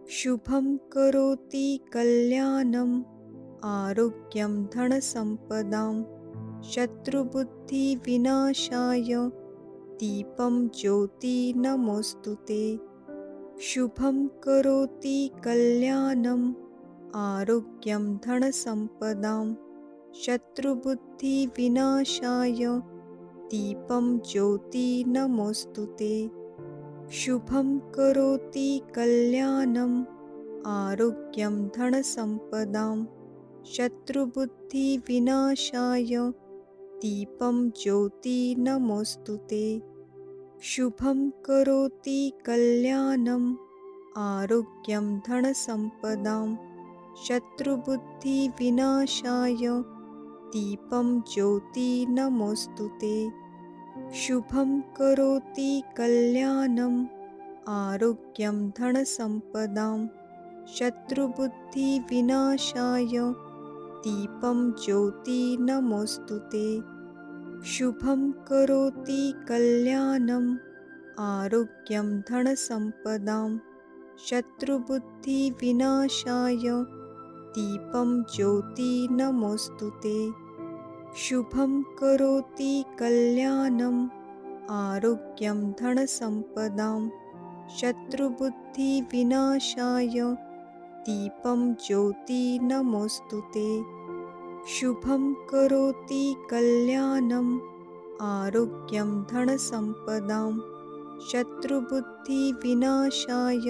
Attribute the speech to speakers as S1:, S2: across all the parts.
S1: शुभं करोति कल्याणम् आरोग्यं धनसम्पदां शत्रुबुद्धिविनाशाय दीपं ज्योति नमोऽस्तुते। शुभं करोति कल्याणम् आरोग्यं धनसम्पदां शत्रुबुद्धिविनाशाय दीपं ज्योति नमोऽस्तुते। शुभं करोति कल्याणम् आरोग्यं धनसम्पदां शत्रुबुद्धिविनाशाय दीपं ज्योति नमोऽस्तुते। शुभं करोति कल्याणम् आरोग्यं धनसम्पदां शत्रुबुद्धिविनाशाय दीपं ज्योति नमोऽस्तुते। शुभं करोति कल्याणम् आरोग्यं धनसम्पदां शत्रुबुद्धिविनाशाय दीपं ज्योति नमोऽस्तुते। शुभं करोति कल्याणम् आरोग्यं धनसम्पदां शत्रुबुद्धिविनाशाय दीपं ज्योति नमोऽस्तुते। शुभं करोति कल्याणम् आरोग्यं धनसम्पदां शत्रुबुद्धिविनाशाय दीपं ज्योति नमोऽस्तुते। शुभं करोति कल्याणम् आरोग्यं धनसम्पदां शत्रुबुद्धिविनाशाय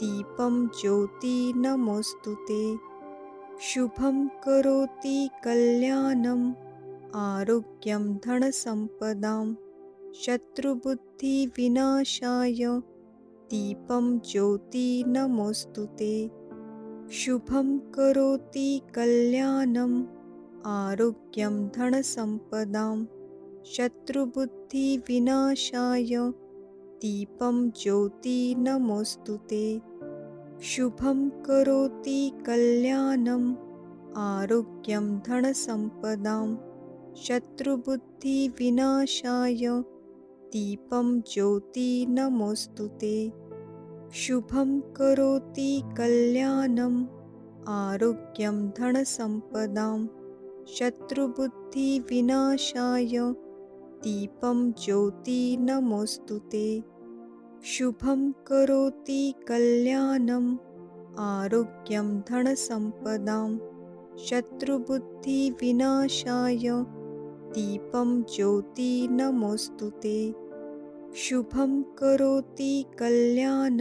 S1: दीपं ज्योति नमोऽस्तुते। शुभं करोति कल्याणम् आरोग्यं धनसम्पदां शत्रुबुद्धिविनाशाय दीपं ज्योति नमोऽस्तुते। शुभं करोति कल्याणम् आरोग्यं धनसम्पदां शत्रुबुद्धिविनाशाय दीपं ज्योति नमोऽस्तुते। शुभं करोति कल्याणम् आरोग्यं धनसम्पदां शत्रुबुद्धिविनाशाय दीपं ज्योति नमोऽस्तुते। शुभं करोति कल्याणम् आरोग्यं धनसम्पदां शत्रुबुद्धिविनाशाय दीपं ज्योति नमोऽस्तुते। शुभं करोति कल्याणम् आरोग्यं धनसम्पदां शत्रुबुद्धिविनाशाय दीपं ज्योति नमोऽस्तुते। शुभं करोति कल्याणम्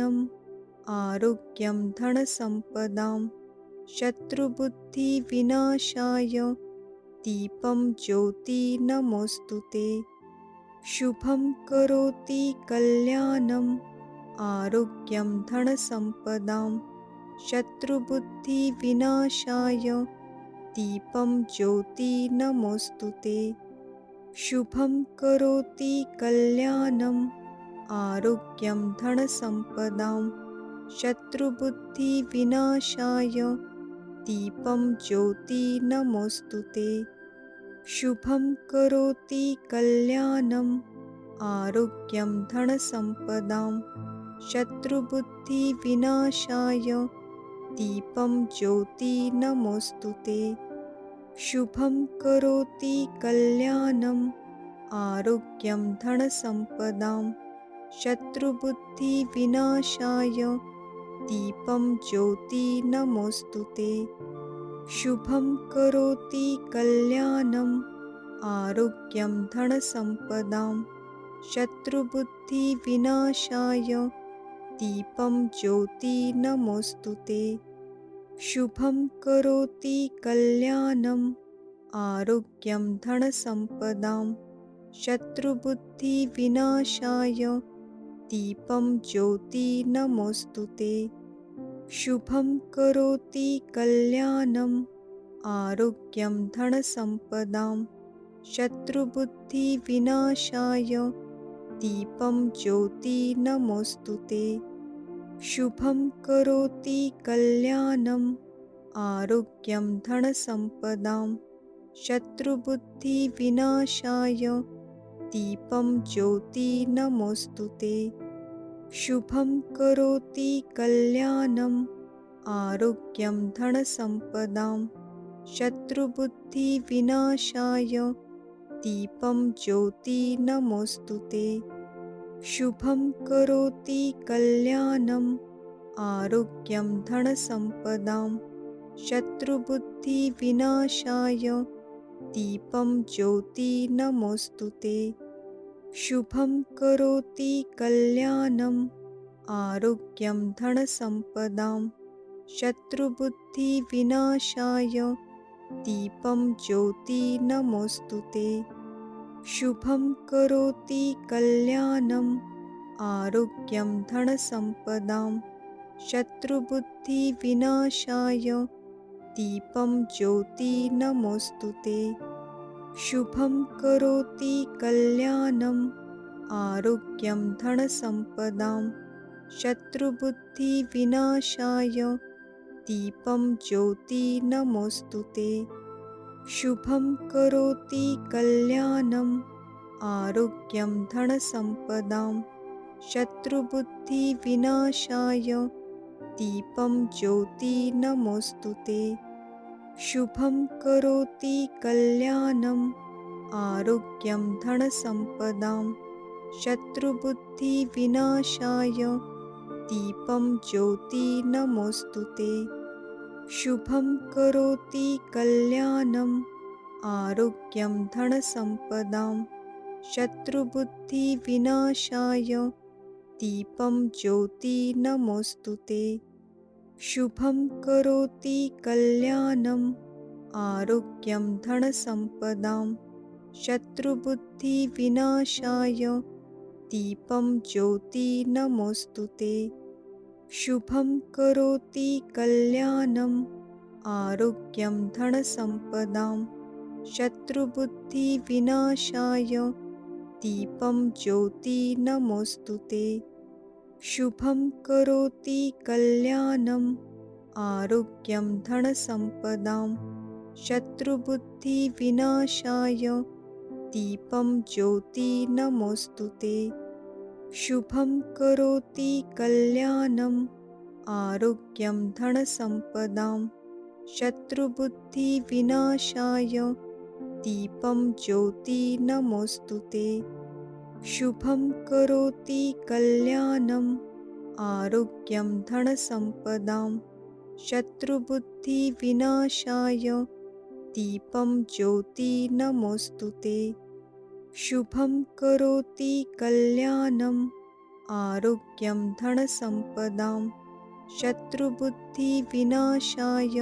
S1: आरोग्यं धनसम्पदां शत्रुबुद्धिविनाशाय दीपं ज्योति नमोऽस्तुते। शुभं करोति कल्याणम् आरोग्यं धनसम्पदां शत्रुबुद्धिविनाशाय दीपं ज्योति नमोऽस्तुते। शुभं करोति कल्याणम् आरोग्यं धनसम्पदां शत्रुबुद्धिविनाशाय दीपं ज्योति नमोऽस्तुते। शुभं करोति कल्याणम् आरोग्यं धनसम्पदां शत्रुबुद्धिविनाशाय दीपं ज्योति नमोऽस्तुते। शुभं करोति कल्याणम् आरोग्यं धनसम्पदां शत्रुबुद्धिविनाशाय दीपं ज्योति नमोऽस्तुते। शुभं करोति कल्याणम् आरोग्यं धनसम्पदां शत्रुबुद्धिविनाशाय दीपं ज्योति नमोऽस्तुते। शुभं करोति कल्याणम् आरोग्यं धनसम्पदां शत्रुबुद्धिविनाशाय दीपं ज्योति नमोऽस्तुते। शुभं करोति कल्याणम् आरोग्यं धनसम्पदां शत्रुबुद्धिविनाशाय दीपं ज्योति नमोऽस्तुते। शुभं करोति कल्याणम् आरोग्यं धनसम्पदां शत्रुबुद्धिविनाशाय दीपं ज्योति नमोऽस्तुते। शुभं करोति कल्याणम् आरोग्यं धनसम्पदां शत्रुबुद्धिविनाशाय दीपं ज्योति नमोऽस्तुते। शुभं करोति कल्याणम् आरोग्यं धनसम्पदां शत्रुबुद्धिविनाशाय दीपं ज्योति नमोऽस्तुते। शुभं करोति कल्याणम् आरोग्यं धनसम्पदां शत्रुबुद्धिविनाशाय दीपं ज्योति नमोऽस्तु ते। शुभं करोति कल्याणम् आरोग्यं धनसम्पदां शत्रुबुद्धिविनाशाय दीपं ज्योति नमोऽस्तु ते। शुभं करोति कल्याणम् आरोग्यं धनसम्पदां शत्रुबुद्धिविनाशाय दीपं ज्योति नमोऽस्तु ते। शुभं करोति कल्याणम् आरोग्यं धनसम्पदां शत्रुबुद्धिविनाशाय दीपं ज्योति नमोऽस्तु ते। शुभं करोति कल्याणम् आरोग्यं धनसम्पदां शत्रुबुद्धिविनाशाय दीपं ज्योति नमोऽस्तु ते। शुभं करोति कल्याणम् आरोग्यं धनसम्पदां शत्रुबुद्धिविनाशाय दीपं ज्योति नमोऽस्तु ते। शुभं करोति कल्याणम् आरोग्यं धनसम्पदां शत्रुबुद्धिविनाशाय दीपं ज्योति नमोऽस्तु ते। शुभं करोति कल्याणम् आरोग्यं धनसम्पदां शत्रुबुद्धिविनाशाय दीपं ज्योति नमोऽस्तु ते। शुभं करोति कल्याणम् आरोग्यं धनसम्पदां शत्रुबुद्धिविनाशाय दीपं ज्योति नमोऽस्तु ते। शुभं करोति कल्याणम् आरोग्यं धनसम्पदां शत्रुबुद्धिविनाशाय दीपं ज्योति नमोऽस्तु ते। शुभं करोति कल्याणम् आरोग्यं धनसम्पदां शत्रुबुद्धिविनाशाय दीपं ज्योति नमोऽस्तु ते। शुभं करोति कल्याणम् आरोग्यं धनसम्पदां शत्रुबुद्धिविनाशाय दीपं ज्योति नमोऽस्तु ते। शुभं करोति कल्याणम् आरोग्यं धनसम्पदां शत्रुबुद्धिविनाशाय दीपं ज्योति नमोऽस्तु ते। शुभं करोति कल्याणम् आरोग्यं धनसम्पदां शत्रुबुद्धिविनाशाय दीपं ज्योति नमोऽस्तु ते। शुभं करोति कल्याणम् आरोग्यं धनसम्पदां शत्रुबुद्धिविनाशाय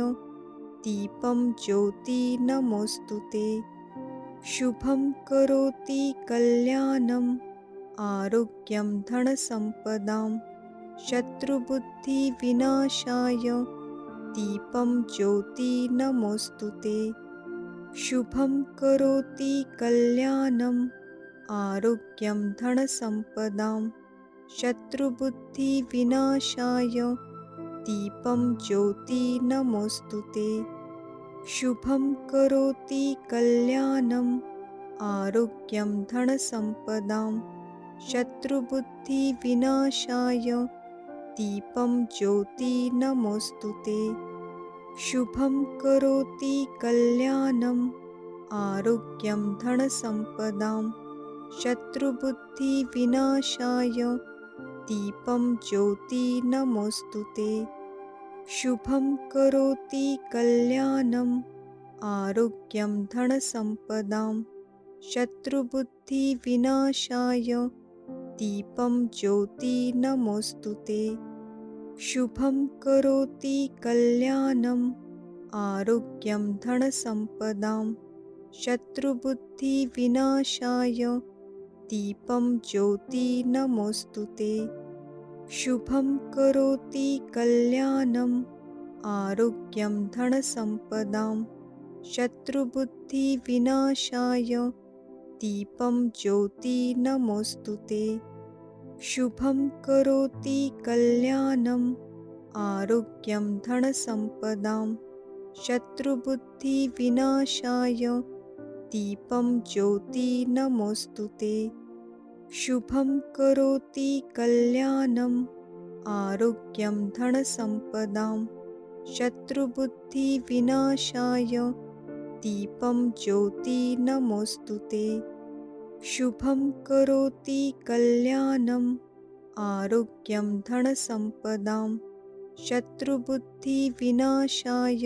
S1: दीपं ज्योति नमोऽस्तु ते। शुभं करोति कल्याणम् आरोग्यं धनसम्पदां शत्रुबुद्धिविनाशाय दीपं ज्योति नमोऽस्तु ते। शुभं करोति कल्याणम् आरोग्यं धनसम्पदां शत्रुबुद्धिविनाशाय दीपं ज्योति नमोऽस्तु ते। शुभं करोति कल्याणम् आरोग्यं धनसम्पदां शत्रुबुद्धिविनाशाय दीपं ज्योति नमोऽस्तु ते। शुभं करोति कल्याणम् आरोग्यं धनसम्पदां शत्रुबुद्धिविनाशाय दीपं ज्योति नमोऽस्तु ते। शुभं करोति कल्याणम् आरोग्यं धनसम्पदां शत्रुबुद्धिविनाशाय दीपं ज्योति नमोऽस्तु ते। शुभं करोति कल्याणम् आरोग्यं धनसम्पदां शत्रुबुद्धिविनाशाय दीपं ज्योति नमोऽस्तु ते। शुभं करोति कल्याणम् आरोग्यं धनसम्पदां शत्रुबुद्धिविनाशाय दीपं ज्योति नमोऽस्तु ते। शुभं करोति कल्याणम् आरोग्यं धनसम्पदां शत्रुबुद्धिविनाशाय दीपं ज्योति नमोऽस्तु ते। शुभं करोति कल्याणम् आरोग्यं धनसम्पदां शत्रुबुद्धिविनाशाय दीपं ज्योति नमोऽस्तु ते। शुभं करोति कल्याणम् आरोग्यं धनसम्पदां शत्रुबुद्धिविनाशाय दीपं ज्योति नमोऽस्तु ते। शुभं करोति कल्याणम् आरोग्यं धनसम्पदां शत्रुबुद्धिविनाशाय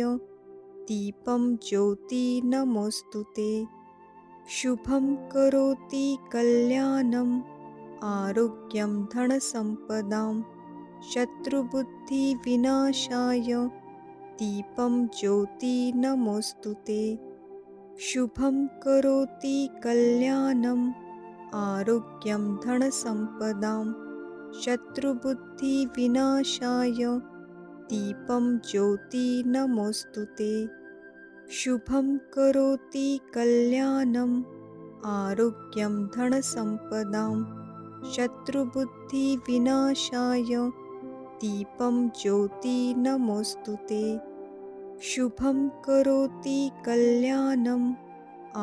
S1: दीपं ज्योति नमोऽस्तु ते। शुभं करोति कल्याणम् आरोग्यं धनसम्पदां शत्रुबुद्धिविनाशाय दीपं ज्योति नमोऽस्तु ते। शुभं करोति कल्याणम् आरोग्यं धनसम्पदां शत्रुबुद्धिविनाशाय दीपं ज्योति नमोऽस्तु ते। शुभं करोति कल्याणम् आरोग्यं धनसम्पदां शत्रुबुद्धिविनाशाय दीपं ज्योति नमोऽस्तु ते। शुभं करोति कल्याणम्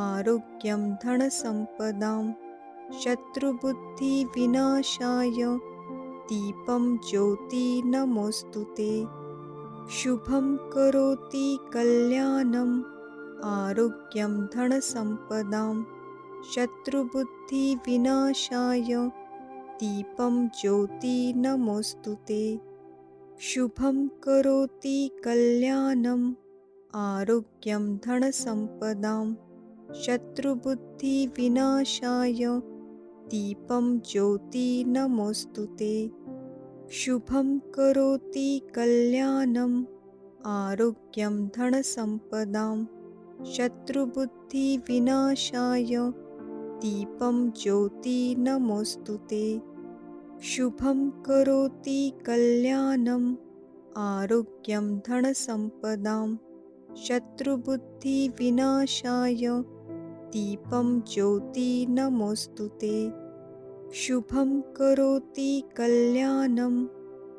S1: आरोग्यं धनसम्पदां शत्रुबुद्धिविनाशाय दीपं ज्योति नमोऽस्तु ते। शुभं करोति कल्याणम् आरोग्यं धनसम्पदां शत्रुबुद्धिविनाशाय दीपं ज्योति नमोऽस्तु ते। शुभं करोति कल्याणम् आरोग्यं धनसम्पदां शत्रुबुद्धिविनाशाय दीपं ज्योति नमोऽस्तु ते। शुभं करोति कल्याणम् आरोग्यं धनसम्पदां शत्रुबुद्धिविनाशाय दीपं ज्योति नमोऽस्तु ते। शुभं करोति कल्याणम् आरोग्यं धनसम्पदां शत्रुबुद्धिविनाशाय दीपं ज्योति नमोऽस्तु ते। शुभं करोति कल्याणम्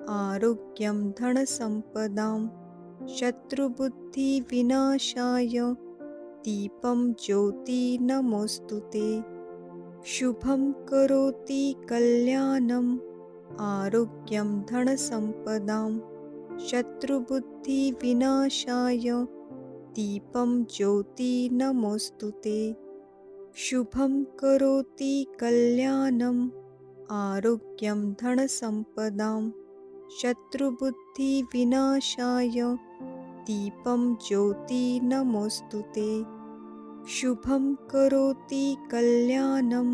S1: आरोग्यं धनसम्पदां शत्रुबुद्धिविनाशाय दीपं ज्योति नमोऽस्तु ते। शुभं करोति कल्याणम् आरोग्यं धनसम्पदां शत्रुबुद्धिविनाशाय दीपं ज्योति नमोऽस्तु ते। शुभं करोति कल्याणम् आरोग्यं धनसम्पदां शत्रुबुद्धिविनाशाय दीपं ज्योति नमोऽस्तु ते। शुभं करोति कल्याणम्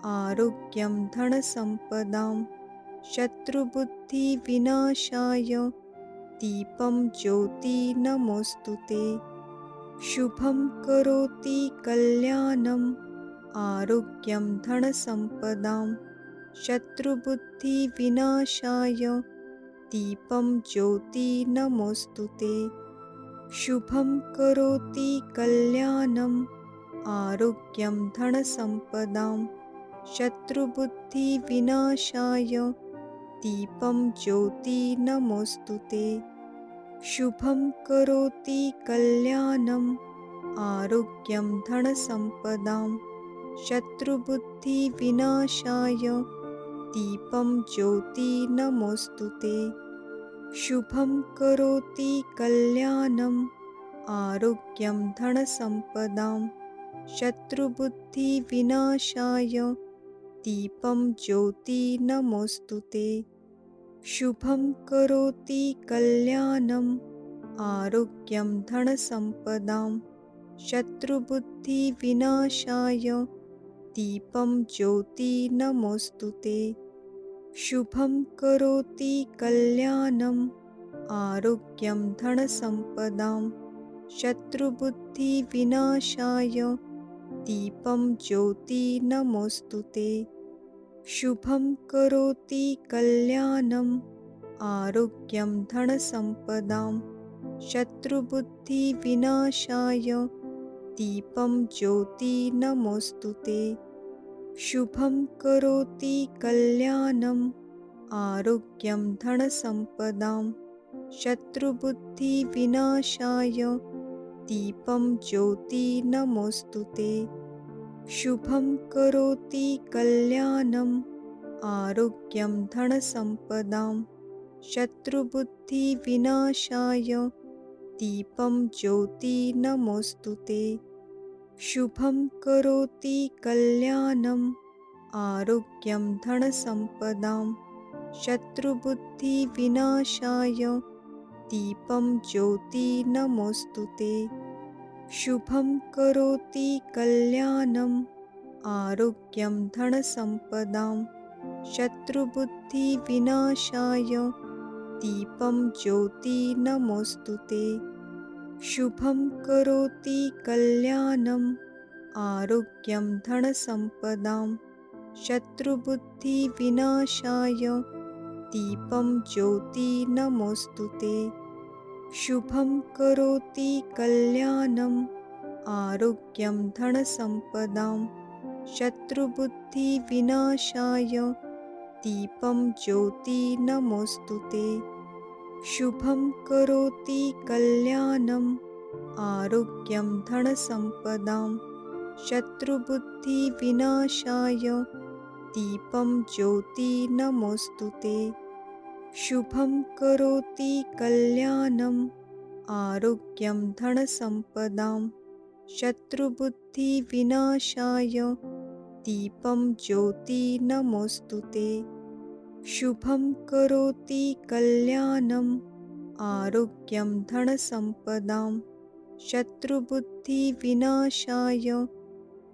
S1: आरोग्यं धनसम्पदां शत्रुबुद्धिविनाशाय दीपं ज्योति नमोऽस्तु ते। शुभं करोति कल्याणम् आरोग्यं धनसम्पदां शत्रुबुद्धिविनाशाय दीपं ज्योति नमोऽस्तु ते। शुभं करोति कल्याणम् आरोग्यं धनसम्पदां शत्रुबुद्धिविनाशाय दीपं ज्योति नमोऽस्तु ते। शुभं करोति कल्याणम् आरोग्यं धनसम्पदां शत्रुबुद्धिविनाशाय दीपं ज्योति नमोऽस्तु ते। शुभं करोति कल्याणम् आरोग्यं धनसम्पदां शत्रुबुद्धिविनाशाय दीपं ज्योति नमोऽस्तु ते। शुभं करोति कल्याणम् आरोग्यं धनसम्पदां शत्रुबुद्धिविनाशाय दीपं ज्योति नमोऽस्तु ते। शुभं करोति कल्याणम् आरोग्यं धनसम्पदां शत्रुबुद्धिविनाशाय दीपं ज्योति नमोऽस्तु ते। शुभं करोति कल्याणम् आरोग्यं धनसम्पदां शत्रुबुद्धिविनाशाय दीपं ज्योति नमोऽस्तु ते। शुभं करोति कल्याणम् आरोग्यं धनसम्पदां शत्रुबुद्धिविनाशाय दीपं ज्योति नमोऽस्तु ते। शुभं करोति कल्याणम् आरोग्यं धनसम्पदां शत्रुबुद्धिविनाशाय दीपं ज्योति नमोऽस्तु ते। शुभं करोति कल्याणम् आरोग्यं धनसम्पदां शत्रुबुद्धिविनाशाय दीपं ज्योति नमोऽस्तु ते। शुभं करोति कल्याणम् आरोग्यं धनसम्पदां शत्रुबुद्धिविनाशाय दीपं ज्योति नमोऽस्तु ते। शुभं करोति कल्याणम् आरोग्यं धनसम्पदां शत्रुबुद्धिविनाशाय दीपं ज्योति नमोऽस्तु ते। शुभं करोति कल्याणम् आरोग्यं धनसम्पदां शत्रुबुद्धिविनाशाय दीपं ज्योति नमोऽस्तु ते। शुभं करोति कल्याणम् आरोग्यं धनसम्पदां शत्रुबुद्धिविनाशाय दीपं ज्योति नमोऽस्तु ते। शुभं करोति कल्याणम् आरोग्यं धनसम्पदां शत्रुबुद्धिविनाशाय दीपं ज्योति नमोऽस्तु ते। शुभं करोति कल्याणम् आरोग्यं धनसम्पदां शत्रुबुद्धिविनाशाय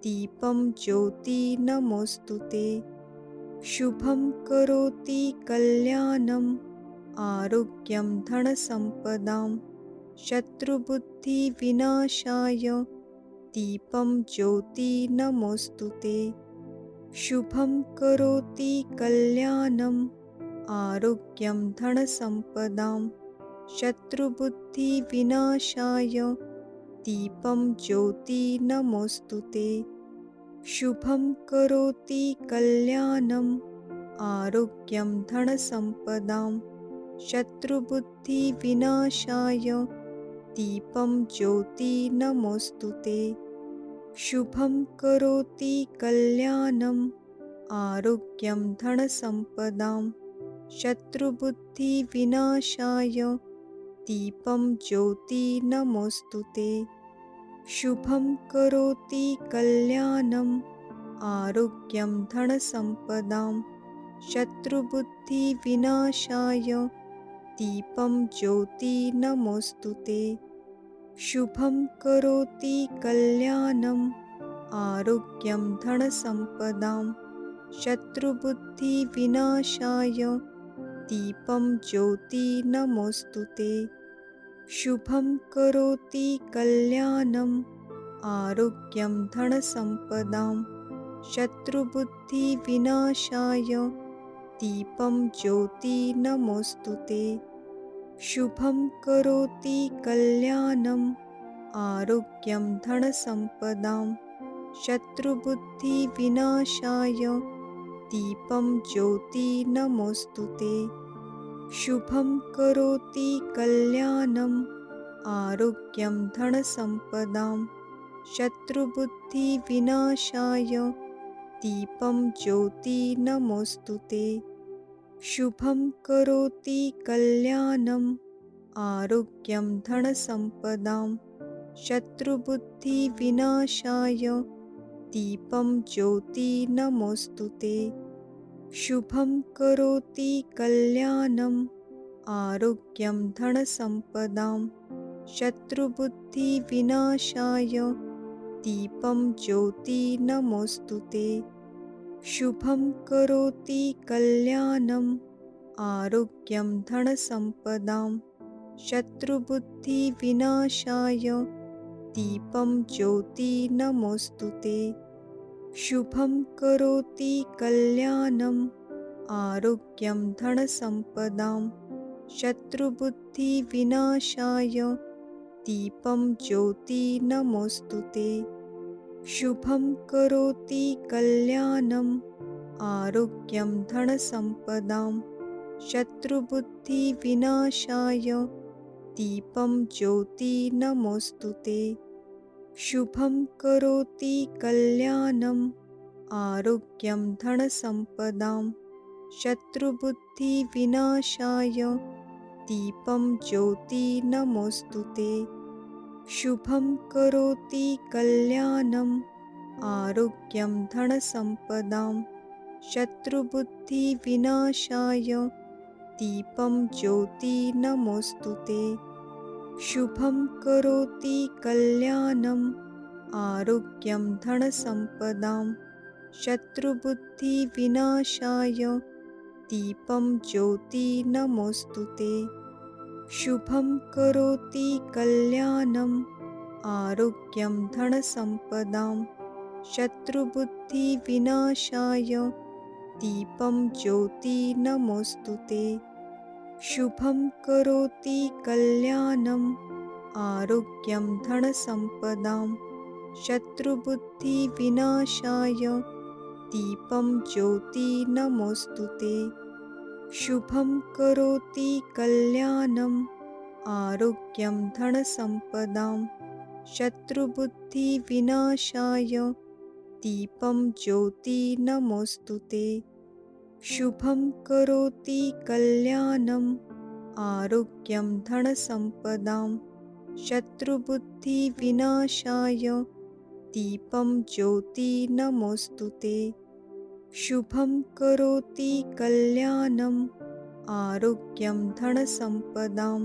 S1: दीपं ज्योति नमोऽस्तु ते। शुभं करोति कल्याणम् आरोग्यं धनसम्पदां शत्रुबुद्धिविनाशाय दीपं ज्योति नमोऽस्तु ते। शुभं करोति कल्याणम् आरोग्यं धनसम्पदां शत्रुबुद्धिविनाशाय दीपं ज्योति नमोऽस्तु ते। शुभं करोति कल्याणम् आरोग्यं धनसम्पदां शत्रुबुद्धिविनाशाय दीपं ज्योति नमोऽस्तु ते। शुभं करोति कल्याणम् आरोग्यं धनसम्पदां शत्रुबुद्धिविनाशाय दीपं ज्योति नमोऽस्तु ते। शुभं करोति कल्याणम् आरोग्यं धनसम्पदां शत्रुबुद्धिविनाशाय दीपं ज्योति नमोऽस्तु ते। शुभं करोति कल्याणम् आरोग्यं धनसम्पदां शत्रुबुद्धिविनाशाय दीपं ज्योति नमोऽस्तु ते। शुभं करोति कल्याणम् आरोग्यं धनसम्पदां शत्रुबुद्धिविनाशाय दीपं ज्योति नमोऽस्तु ते। शुभं करोति कल्याणम् आरोग्यं धनसम्पदां शत्रुबुद्धिविनाशाय दीपं ज्योति नमोऽस्तु ते। शुभं करोति कल्याणम् आरोग्यं धनसम्पदां शत्रुबुद्धिविनाशाय दीपं ज्योति नमोऽस्तु ते। शुभं करोति कल्याणम् आरोग्यं धनसम्पदां शत्रुबुद्धिविनाशाय दीपं ज्योति नमोऽस्तु ते। शुभं करोति कल्याणम् आरोग्यं धनसम्पदां शत्रुबुद्धिविनाशाय दीपं ज्योति नमोऽस्तु ते। शुभं करोति कल्याणम् आरोग्यं धनसम्पदां शत्रुबुद्धिविनाशाय दीपं ज्योति नमोऽस्तु ते। शुभं करोति कल्याणम् आरोग्यं धनसम्पदां शत्रुबुद्धिविनाशाय दीपं ज्योति नमोऽस्तु ते। शुभं करोति कल्याणम् आरोग्यं धनसम्पदां शत्रुबुद्धिविनाशाय दीपं ज्योति नमोऽस्तु ते। शुभं करोति कल्याणम् आरोग्यं धनसम्पदां शत्रुबुद्धिविनाशाय दीपं ज्योति नमोऽस्तु ते। शुभं करोति कल्याणम् आरोग्यं धनसम्पदां शत्रुबुद्धिविनाशाय दीपं ज्योति नमोऽस्तु ते। शुभं करोति कल्याणम् आरोग्यं धनसम्पदां शत्रुबुद्धिविनाशाय दीपं ज्योति नमोऽस्तु ते। शुभं करोति कल्याणम् आरोग्यं धनसम्पदां शत्रुबुद्धिविनाशाय दीपं ज्योति नमोऽस्तु ते। शुभं करोति कल्याणम् आरोग्यं धनसम्पदां शत्रुबुद्धिविनाशाय दीपं ज्योति नमोऽस्तु ते। शुभं करोति कल्याणम् आरोग्यं धनसम्पदां शत्रुबुद्धिविनाशाय दीपं ज्योति नमोऽस्तु ते। शुभं करोति कल्याणम् आरोग्यं धनसम्पदां शत्रुबुद्धिविनाशाय दीपं ज्योति नमोऽस्तु ते। शुभं करोति कल्याणम् आरोग्यं धनसम्पदां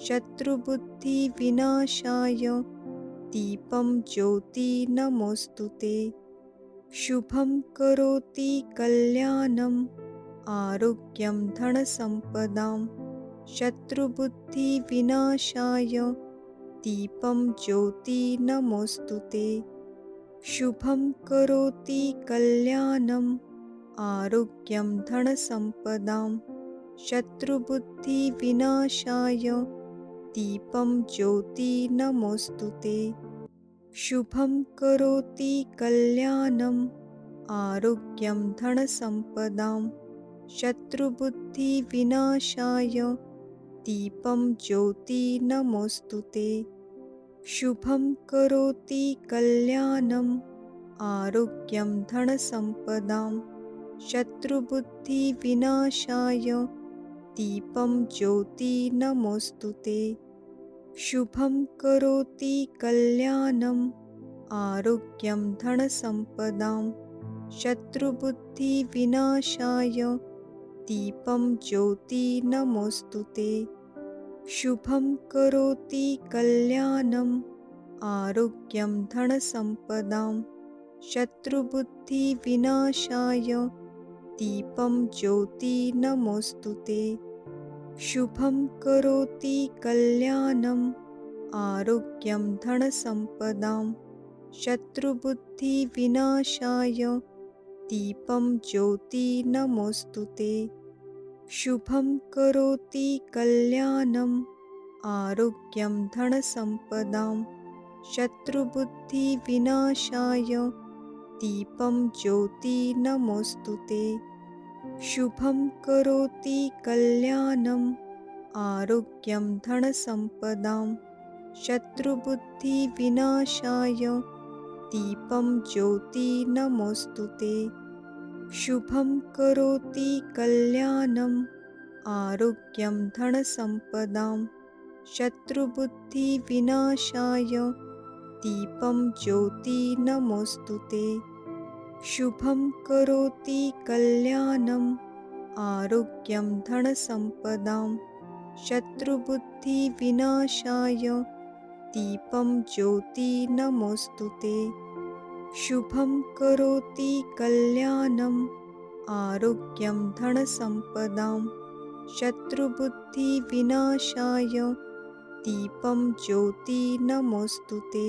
S1: शत्रुबुद्धिविनाशाय दीपं ज्योति नमोऽस्तु ते। शुभं करोति कल्याणम् आरोग्यं धनसम्पदां शत्रुबुद्धिविनाशाय दीपं ज्योति नमोऽस्तु ते। शुभं करोति कल्याणम् आरोग्यं धनसम्पदां शत्रुबुद्धिविनाशाय दीपं ज्योति नमोऽस्तु ते। शुभं करोति कल्याणम् आरोग्यं धनसम्पदां शत्रुबुद्धिविनाशाय दीपं ज्योति नमोऽस्तु ते। शुभं करोति कल्याणम् आरोग्यं धनसम्पदां शत्रुबुद्धिविनाशाय दीपं ज्योति नमोऽस्तु ते। शुभं करोति कल्याणम् आरोग्यं धनसम्पदां शत्रुबुद्धिविनाशाय दीपं ज्योति नमोऽस्तु ते। शुभं करोति कल्याणम् आरोग्यं धनसम्पदां शत्रुबुद्धिविनाशाय दीपं ज्योति नमोऽस्तु ते। शुभं करोति कल्याणम् आरोग्यं धनसम्पदां शत्रुबुद्धिविनाशाय दीपं ज्योति नमोऽस्तु ते। शुभं करोति कल्याणम् आरोग्यं धनसम्पदां शत्रुबुद्धिविनाशाय दीपं ज्योति नमोऽस्तु ते। शुभं करोति कल्याणम् आरोग्यं धनसम्पदां शत्रुबुद्धिविनाशाय दीपं ज्योति नमोऽस्तु ते। शुभं करोति कल्याणम् आरोग्यं धनसम्पदां शत्रुबुद्धिविनाशाय दीपं ज्योति नमोऽस्तु ते। शुभं करोति कल्याणम् आरोग्यं धनसम्पदां शत्रुबुद्धिविनाशाय दीपं ज्योति नमोऽस्तु ते। शुभं करोति कल्याणम् आरोग्यं धनसम्पदां शत्रुबुद्धिविनाशाय दीपं ज्योति नमोऽस्तु ते।